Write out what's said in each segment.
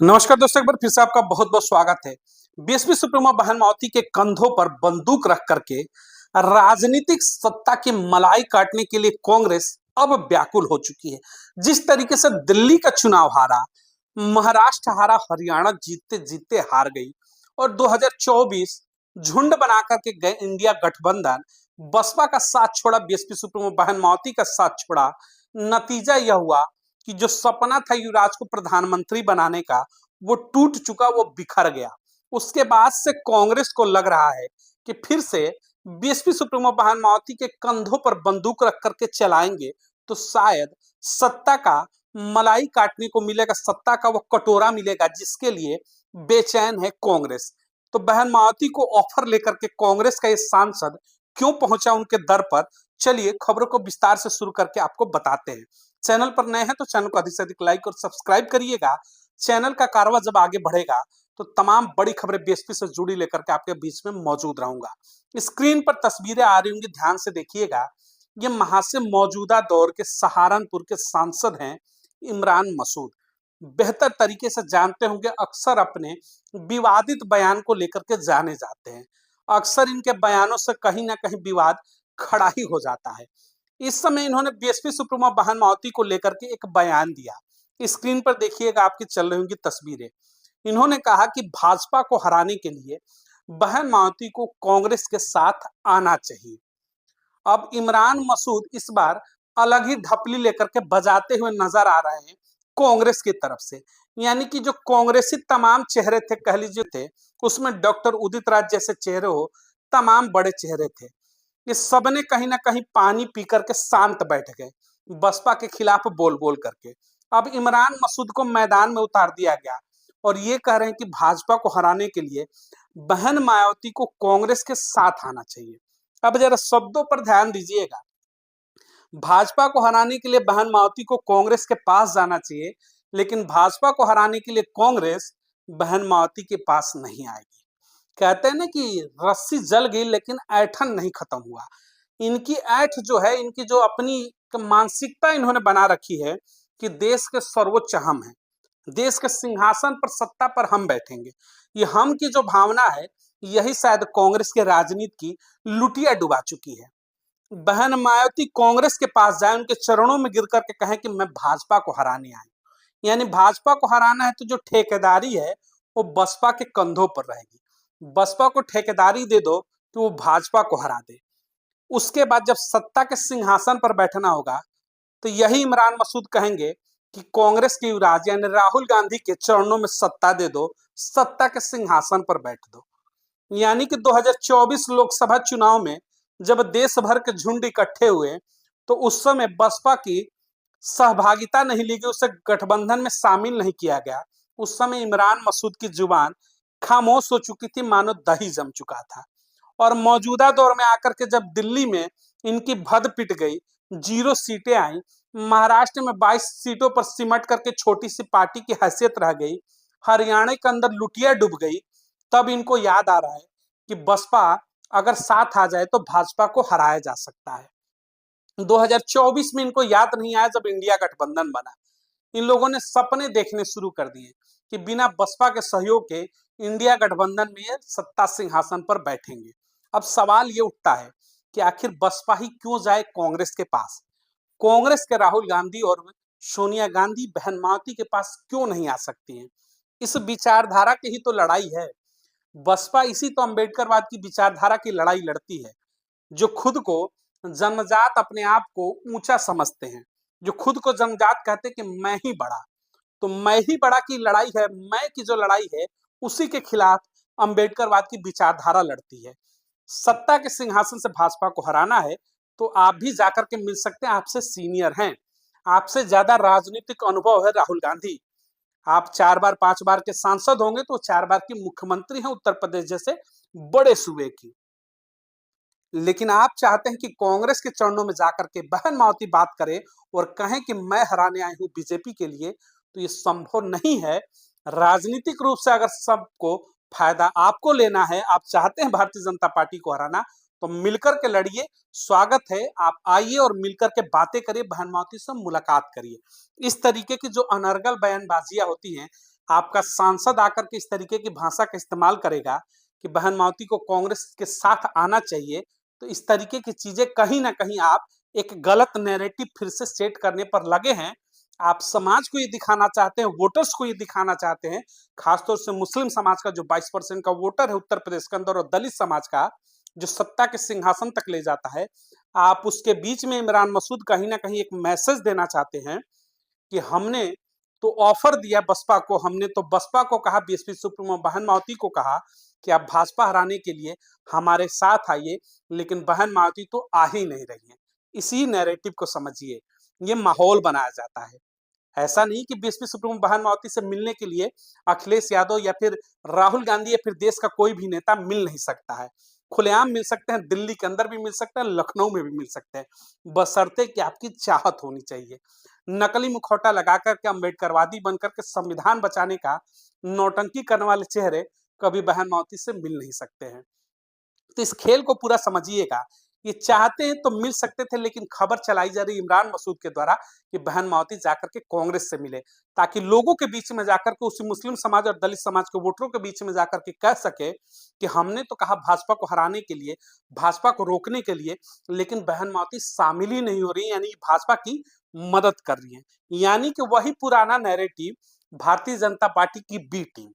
नमस्कार दोस्तों, एक बार फिर से आपका बहुत बहुत स्वागत है। बीएसपी सुप्रीमो बहन मावती के कंधों पर बंदूक रख करके राजनीतिक सत्ता की मलाई काटने के लिए कांग्रेस अब व्याकुल हो चुकी है। जिस तरीके से दिल्ली का चुनाव हारा, महाराष्ट्र हारा, हरियाणा जीतते जीतते हार गई और 2024 झुंड बना करके गए इंडिया गठबंधन, बसपा का साथ छोड़ा, बीएसपी सुप्रीमो बहन मावती का साथ छोड़ा। नतीजा यह हुआ कि जो सपना था युवराज को प्रधानमंत्री बनाने का, वो टूट चुका, वो बिखर गया। उसके बाद से कांग्रेस को लग रहा है कि फिर से बीएसपी सुप्रीमो बहन मावती के कंधों पर बंदूक रख करके चलाएंगे तो शायद सत्ता का मलाई काटने को मिलेगा, सत्ता का वो कटोरा मिलेगा जिसके लिए बेचैन है कांग्रेस। तो बहन मावती को ऑफर लेकर के कांग्रेस का ये सांसद क्यों पहुंचा उनके दर पर, चलिए खबरों को विस्तार से शुरू करके आपको बताते हैं। चैनल पर नए हैं तो चैनल को अधिक से अधिक लाइक और सब्सक्राइब करिएगा। चैनल का कारवा जब आगे बढ़ेगा तो तमाम बड़ी खबरें बीएसपी से जुड़ी लेकर के आपके बीच में मौजूद रहूंगा। स्क्रीन पर तस्वीरें आ रही होंगी, ध्यान से देखिएगा। ये महासे मौजूदा दौर के सहारनपुर के सांसद हैं इमरान मसूद। बेहतर तरीके से जानते होंगे, अक्सर अपने विवादित बयान को लेकर के जाने जाते हैं। अक्सर इनके बयानों से कहीं ना कहीं विवाद खड़ा ही हो जाता है। इस समय इन्होंने बीएसपी सुप्रीमो बहन मावती को लेकर के एक बयान दिया। स्क्रीन पर देखिएगा, आपकी चल रही होंगी तस्वीरें। इन्होंने कहा कि भाजपा को हराने के लिए बहन मावती को कांग्रेस के साथ आना चाहिए। अब इमरान मसूद इस बार अलग ही ढपली लेकर के बजाते हुए नजर आ रहे हैं कांग्रेस की तरफ से। यानी कि जो कांग्रेसी तमाम चेहरे थे, कह लीजिए थे, उसमें डॉक्टर उदित राज जैसे चेहरे हो, तमाम बड़े चेहरे थे, ये सब ने कहीं ना कहीं पानी पी करके शांत बैठ गए, बसपा के खिलाफ बोल बोल करके। अब इमरान मसूद को मैदान में उतार दिया गया और ये कह रहे हैं कि भाजपा को हराने के लिए बहन मायावती को कांग्रेस के साथ आना चाहिए। अब जरा शब्दों पर ध्यान दीजिएगा। भाजपा को हराने के लिए बहन मायावती को कांग्रेस के पास जाना चाहिए, लेकिन भाजपा को हराने के लिए कांग्रेस बहन मायावती के पास नहीं आएगी। कहते हैं ना कि रस्सी जल गई लेकिन ऐठन नहीं खत्म हुआ। इनकी ऐठ जो है, इनकी जो अपनी मानसिकता इन्होंने बना रखी है कि देश के सर्वोच्च हम हैं, देश के सिंहासन पर, सत्ता पर हम बैठेंगे। ये हम की जो भावना है, यही शायद कांग्रेस के राजनीति की लुटिया डुबा चुकी है। बहन मायावती कांग्रेस के पास जाए, उनके चरणों में गिर करके कहें कि मैं भाजपा को हराने आई, यानी भाजपा को हराना है तो जो ठेकेदारी है वो बसपा के कंधों पर रहेगी। बसपा को ठेकेदारी दे दो कि वो भाजपा को हरा दे। उसके बाद जब सत्ता के सिंहासन पर बैठना होगा तो यही इमरान मसूद कहेंगे कि कांग्रेस के युवराज यानी राहुल गांधी के चरणों में सत्ता दे दो, सत्ता के सिंहासन पर बैठ दो। यानी कि 2024 लोकसभा चुनाव में जब देश भर के झुंड इकट्ठे हुए तो उस समय बसपा की सहभागिता नहीं ली गई, उसे गठबंधन में शामिल नहीं किया गया। उस समय इमरान मसूद की जुबान खामोश हो चुकी थी, मानो दही जम चुका था। और मौजूदा दौर में आकर के जब दिल्ली में इनकी भद पिट गई, 0 सीटें आई, महाराष्ट्र में 22 सीटों पर सिमट करके छोटी सी पार्टी की हैसियत रह गई, हरियाणा के अंदर लुटिया डूब गई, तब इनको याद आ रहा है कि बसपा अगर साथ आ जाए तो भाजपा को हराया जा सकता है। 2024 में इनको याद नहीं आया जब इंडिया गठबंधन बना। इन लोगों ने सपने देखने शुरू कर दिए कि बिना बसपा के सहयोग के इंडिया गठबंधन में ये सत्ता सिंहासन पर बैठेंगे। अब सवाल ये उठता है कि आखिर बसपा ही क्यों जाए कांग्रेस के पास? कांग्रेस के राहुल गांधी और सोनिया गांधी बहन मावती के पास क्यों नहीं आ सकती हैं? इस विचारधारा की ही तो लड़ाई है। बसपा इसी तो अम्बेडकरवाद की विचारधारा की लड़ाई लड़ती है, जो खुद को जन्मजात अपने आप को ऊंचा समझते हैं, जो खुद को जन्मजात कहते हैं कि मैं ही बड़ा। तो मैं ही बड़ा की लड़ाई है, मैं की जो लड़ाई है, उसी के खिलाफ अंबेडकरवाद की विचारधारा लड़ती है। सत्ता के सिंहासन से भाजपा को हराना है तो आप भी जाकर के मिल सकते हैं, आपसे सीनियर हैं, आपसे ज्यादा राजनीतिक अनुभव है राहुल गांधी। आप 4 बार 5 बार के सांसद होंगे तो 4 बार की मुख्यमंत्री हैं उत्तर प्रदेश जैसे बड़े सूबे की। लेकिन आप चाहते हैं कि कांग्रेस के चरणों में जाकर के बहन मावती बात करे और कहें कि मैं हराने आई हूं बीजेपी के लिए, तो ये संभव नहीं है। राजनीतिक रूप से अगर सबको फायदा आपको लेना है, आप चाहते हैं भारतीय जनता पार्टी को हराना, तो मिलकर के लड़िए। स्वागत है, आप आइए और मिलकर के बातें करिए, बहन मावती से मुलाकात करिए। इस तरीके की जो अनर्गल बयानबाजियां होती हैं, आपका सांसद आकर के इस तरीके की भाषा का इस्तेमाल करेगा कि बहन मावती को कांग्रेस के साथ आना चाहिए, तो इस तरीके की चीजें कहीं ना कहीं आप एक गलत नैरेटिव फिर से सेट करने पर लगे हैं। आप समाज को ये दिखाना चाहते हैं, वोटर्स को ये दिखाना चाहते हैं, खासतौर से मुस्लिम समाज का जो 22% का वोटर है उत्तर प्रदेश के अंदर, और दलित समाज का जो सत्ता के सिंहासन तक ले जाता है, आप उसके बीच में इमरान मसूद कहीं ना कहीं एक मैसेज देना चाहते हैं कि हमने तो ऑफर दिया बसपा को, हमने तो बसपा को कहा, बीएसपी सुप्रीमो बहन मावती को कहा कि आप भाजपा हराने के लिए हमारे साथ आइए, लेकिन बहन मावती तो आ ही नहीं रही है। इसी नैरेटिव को समझिए, ये माहौल बनाया जाता है। ऐसा नहीं कि बीएसपी सुप्रीमो बहन मावती से मिलने के लिए अखिलेश यादव या फिर राहुल गांधी या फिर देश का कोई भी नेता मिल नहीं सकता है। खुलेआम मिल सकते हैं, दिल्ली के अंदर भी मिल सकते हैं, लखनऊ में भी मिल सकते हैं, बशर्ते कि आपकी चाहत होनी चाहिए। नकली मुखौटा लगा करके अम्बेडकरवादी बनकर के संविधान बचाने का नौटंकी करने वाले चेहरे कभी बहन मावती से मिल नहीं सकते हैं। तो इस खेल को पूरा समझिएगा। ये चाहते हैं तो मिल सकते थे, लेकिन खबर चलाई जा रही इमरान मसूद के द्वारा कि बहन मावती जाकर के कांग्रेस से मिले, ताकि लोगों के बीच में जाकर के उसी मुस्लिम समाज और दलित समाज के वोटरों के बीच में जाकर के कह सके कि हमने तो कहा भाजपा को हराने के लिए, भाजपा को रोकने के लिए, लेकिन बहन मावती शामिल ही नहीं हो रही, यानी भाजपा की मदद कर रही है। यानी कि वही पुराना नैरेटिव, भारतीय जनता पार्टी की बी टीम,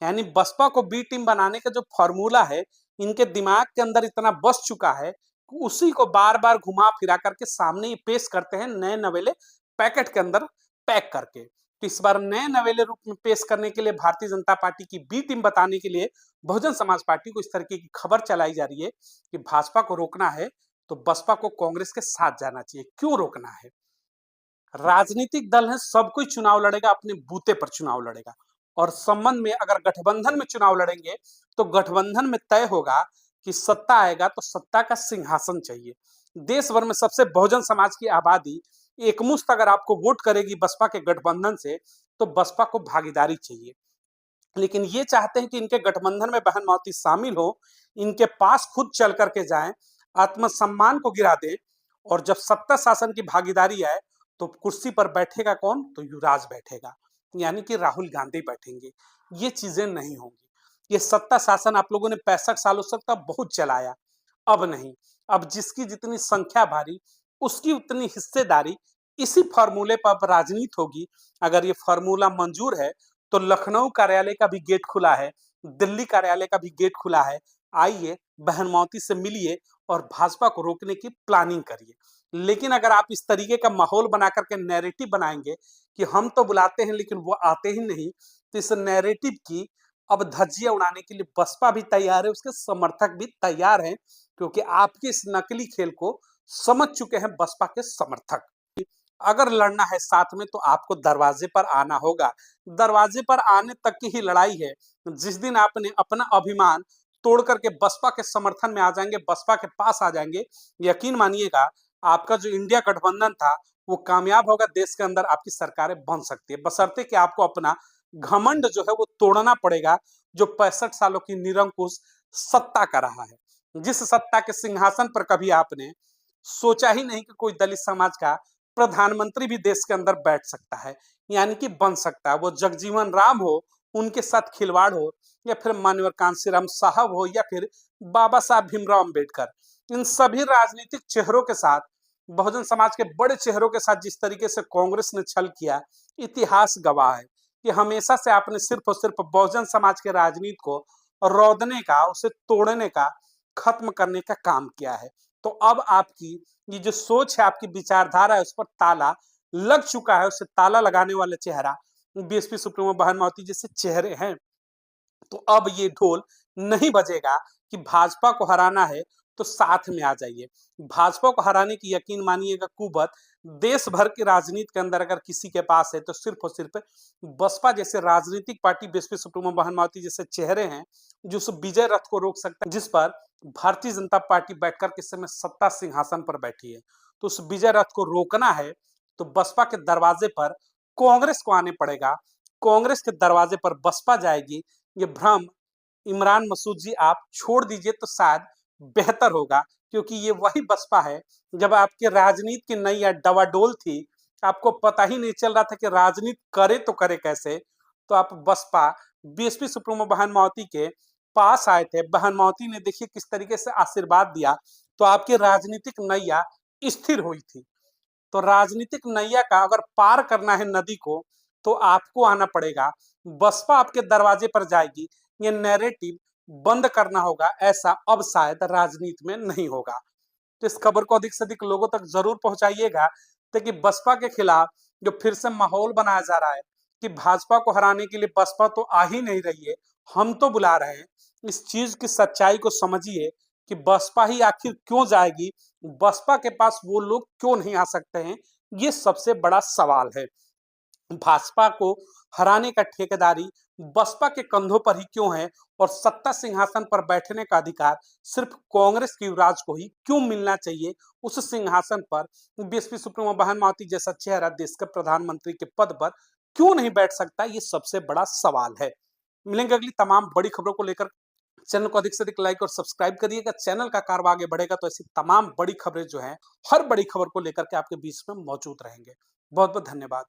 यानी बसपा को बी टीम बनाने का जो फॉर्मूला है, इनके दिमाग के अंदर इतना बस चुका है कि उसी को बार बार घुमा फिरा करके सामने ही पेश करते हैं, नए नवेले पैकेट के अंदर पैक करके। तो इस बार नए नवेले रूप में पेश करने के लिए भारतीय जनता पार्टी की बी टीम बताने के लिए बहुजन समाज पार्टी को इस तरीके की खबर चलाई जा रही है कि भाजपा को रोकना है तो बसपा को कांग्रेस के साथ जाना चाहिए। क्यों रोकना है? राजनीतिक दल है, सब कोई चुनाव लड़ेगा, अपने बूते पर चुनाव लड़ेगा, और संबंध में अगर गठबंधन में चुनाव लड़ेंगे तो गठबंधन में तय होगा कि सत्ता आएगा तो सत्ता का सिंहासन चाहिए। देश भर में सबसे बहुजन समाज की आबादी एकमुश्त अगर आपको वोट करेगी बसपा के गठबंधन से, तो बसपा को भागीदारी चाहिए। लेकिन ये चाहते हैं कि इनके गठबंधन में बहन मावती शामिल हो, इनके पास खुद चल करके जाएं, आत्मसम्मान को गिरा दे, और जब सत्ता शासन की भागीदारी आए तो कुर्सी पर बैठेगा कौन? तो युवराज बैठेगा, यानी कि राहुल गांधी बैठेंगे। ये चीजें नहीं होंगी। ये सत्ता शासन आप लोगों ने 65 सालों से तक बहुत चलाया, अब नहीं। अब जिसकी जितनी संख्या भारी, उसकी उतनी हिस्सेदारी। इसी फॉर्मूले पर अब राजनीति होगी। अगर ये फॉर्मूला मंजूर है तो लखनऊ कार्यालय का भी गेट खुला है, दिल्ली कार्यालय का भी गेट खुला है। आइए, बहन मावती से मिलिए और भाजपा को रोकने की प्लानिंग करिए। लेकिन अगर आप इस तरीके का माहौल बना करके नैरेटिव बनाएंगे कि हम तो बुलाते हैं लेकिन वो आते ही नहीं, तो इस नैरेटिव की अब धज्जियां उड़ाने के लिए बसपा भी तैयार है, उसके समर्थक भी तैयार हैं, क्योंकि आपके इस नकली खेल को समझ चुके हैं बसपा के समर्थक। अगर लड़ना है साथ में तो आपको दरवाजे पर आना होगा। दरवाजे पर आने तक की ही लड़ाई है। जिस दिन आपने अपना अभिमान तोड़ करके बसपा के समर्थन में आ जाएंगे, बसपा के पास आ जाएंगे, यकीन मानिएगा आपका जो इंडिया गठबंधन था वो कामयाब होगा, देश के अंदर आपकी सरकारें बन सकती है, बशर्ते कि आपको अपना घमंड जो है वो तोड़ना पड़ेगा, जो 65 सालों की निरंकुश सत्ता का रहा है, जिस सत्ता के सिंहासन पर कभी आपने सोचा ही नहीं कि कोई दलित समाज का प्रधानमंत्री भी देश के अंदर बैठ सकता है, यानी कि बन सकता है। वो जगजीवन राम हो, उनके साथ खिलवाड़ हो, या फिर मान्यवर कांशीराम साहब हो, या फिर बाबा साहब भीमराव अम्बेडकर, इन सभी राजनीतिक चेहरों के साथ, बहुजन समाज के बड़े चेहरों के साथ जिस तरीके से कांग्रेस ने छल किया, इतिहास गवाह है कि हमेशा से आपने सिर्फ और सिर्फ बहुजन समाज के राजनीति को रौदने का, उसे तोड़ने का, खत्म करने का काम किया है। तो अब आपकी ये जो सोच है, आपकी विचारधारा है, उस पर ताला लग चुका है। उसे ताला लगाने वाला चेहरा बीएसपी सुप्रीमो बहन मावती जैसे चेहरे हैं। तो अब ये ढोल नहीं बजेगा कि भाजपा को हराना है तो साथ में आ जाइए। भाजपा को हराने की यकीन मानिएगा कुवत देश भर की राजनीति के अंदर अगर किसी के पास है तो सिर्फ और सिर्फ बसपा जैसे राजनीतिक पार्टी, बीएसपी सुप्रीमो बहन मावती जैसे चेहरे हैं जो उस विजय रथ को रोक सकते हैं, जिस पर भारतीय जनता पार्टी बैठकर के समय सत्ता सिंहासन पर बैठी है। तो उस विजय रथ को रोकना है तो बसपा के दरवाजे पर कांग्रेस को आने पड़ेगा, कांग्रेस के दरवाजे पर बसपा जाएगी। ये भ्रम इमरान मसूद जी आप छोड़ दीजिए तो शायद बेहतर होगा, क्योंकि ये वही बसपा है जब आपके राजनीति की नैया डवाडोल थी, आपको पता ही नहीं चल रहा था कि राजनीति करे तो करे कैसे, तो आप बसपा बीएसपी सुप्रीमो बहन मावती के पास आए थे। बहन मावती ने देखिए किस तरीके से आशीर्वाद दिया, तो आपकी राजनीतिक नैया स्थिर हुई थी। तो राजनीतिक नैया का अगर पार करना है नदी को, तो आपको आना पड़ेगा। बसपा आपके दरवाजे पर जाएगी। ये नैरेटिव बंद करना होगा, ऐसा अब शायद राजनीति में नहीं होगा। तो इस खबर को अधिक से अधिक लोगों तक जरूर पहुंचाइएगा, ताकि बसपा के खिलाफ जो फिर से माहौल बनाया जा रहा है कि भाजपा को हराने के लिए बसपा तो आ ही नहीं रही है, हम तो बुला रहे हैं। इस चीज की सच्चाई को समझिए कि बसपा ही आखिर क्यों जाएगी, बसपा के पास वो लोग क्यों नहीं आ सकते हैं, ये सबसे बड़ा सवाल है। भाजपा को हराने का ठेकेदारी बसपा के कंधों पर ही क्यों है, और सत्ता सिंहासन पर बैठने का अधिकार सिर्फ कांग्रेस के युवराज को ही क्यों मिलना चाहिए। उस सिंहासन पर बीएसपी सुप्रीमो बहन मावती जैसा चेहरा देश के प्रधानमंत्री के पद पर क्यों नहीं बैठ सकता, ये सबसे बड़ा सवाल है। मिलेंगे अगली तमाम बड़ी खबरों को लेकर। चैनल को अधिक से अधिक लाइक और सब्सक्राइब करिएगा। चैनल का कारवा आगे बढ़ेगा तो ऐसी तमाम बड़ी खबरें जो हैं, हर बड़ी खबर को लेकर के आपके बीच में मौजूद रहेंगे। बहुत बहुत धन्यवाद।